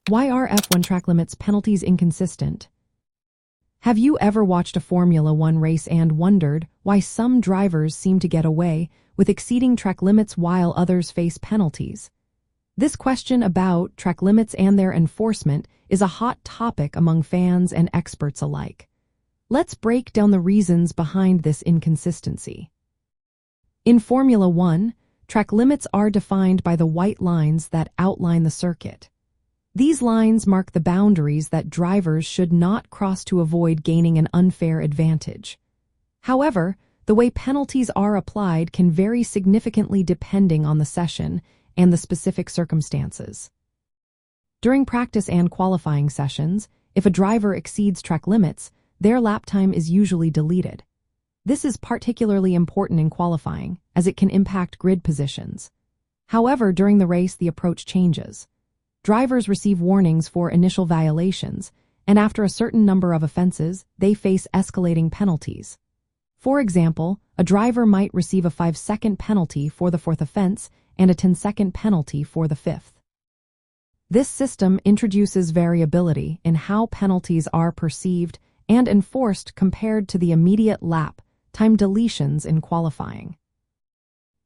Why are F1 track limits penalties inconsistent? Have you ever watched a Formula One race and wondered why some drivers seem to get away with exceeding track limits while others face penalties? This question about track limits and their enforcement is a hot topic among fans and experts alike. Let's break down the reasons behind this inconsistency. In Formula One, track limits are defined by the white lines that outline the circuit. These lines mark the boundaries that drivers should not cross to avoid gaining an unfair advantage. However, the way penalties are applied can vary significantly depending on the session and the specific circumstances. During practice and qualifying sessions, if a driver exceeds track limits, their lap time is usually deleted. This is particularly important in qualifying, as it can impact grid positions. However, during the race, the approach changes. Drivers receive warnings for initial violations, and after a certain number of offenses, they face escalating penalties. For example, a driver might receive a 5-second penalty for the 4th offense and a 10-second penalty for the 5th. This system introduces variability in how penalties are perceived and enforced compared to the immediate lap time deletions in qualifying.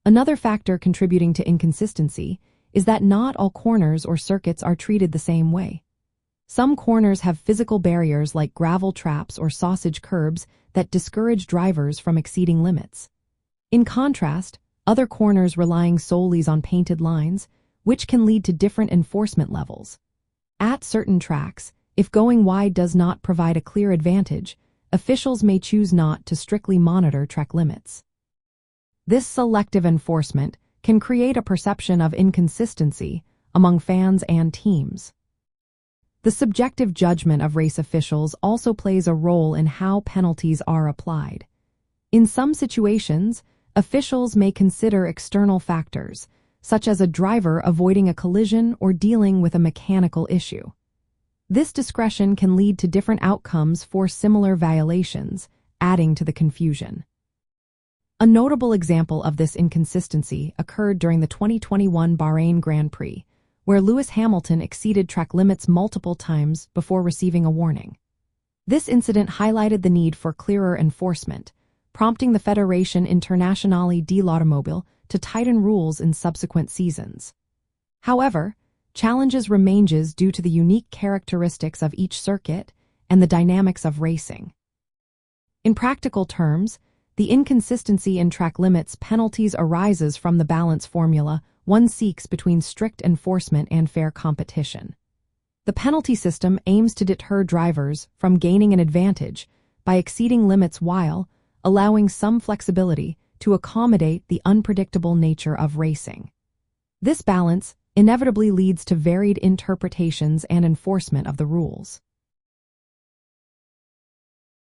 Another factor contributing to inconsistency is that not all corners or circuits are treated the same way. Some corners have physical barriers like gravel traps or sausage curbs that discourage drivers from exceeding limits. In contrast, other corners relying solely on painted lines, which can lead to different enforcement levels. At certain tracks, if going wide does not provide a clear advantage, officials may choose not to strictly monitor track limits. This selective enforcement can create a perception of inconsistency among fans and teams. The subjective judgment of race officials also plays a role in how penalties are applied. In some situations, officials may consider external factors, such as a driver avoiding a collision or dealing with a mechanical issue. This discretion can lead to different outcomes for similar violations, adding to the confusion. A notable example of this inconsistency occurred during the 2021 Bahrain Grand Prix, where Lewis Hamilton exceeded track limits multiple times before receiving a warning. This incident highlighted the need for clearer enforcement, prompting the Fédération Internationale de l'Automobile to tighten rules in subsequent seasons. However, challenges remain due to the unique characteristics of each circuit and the dynamics of racing. In practical terms, the inconsistency in track limits penalties arises from the balance formula one seeks between strict enforcement and fair competition. The penalty system aims to deter drivers from gaining an advantage by exceeding limits while allowing some flexibility to accommodate the unpredictable nature of racing. This balance inevitably leads to varied interpretations and enforcement of the rules.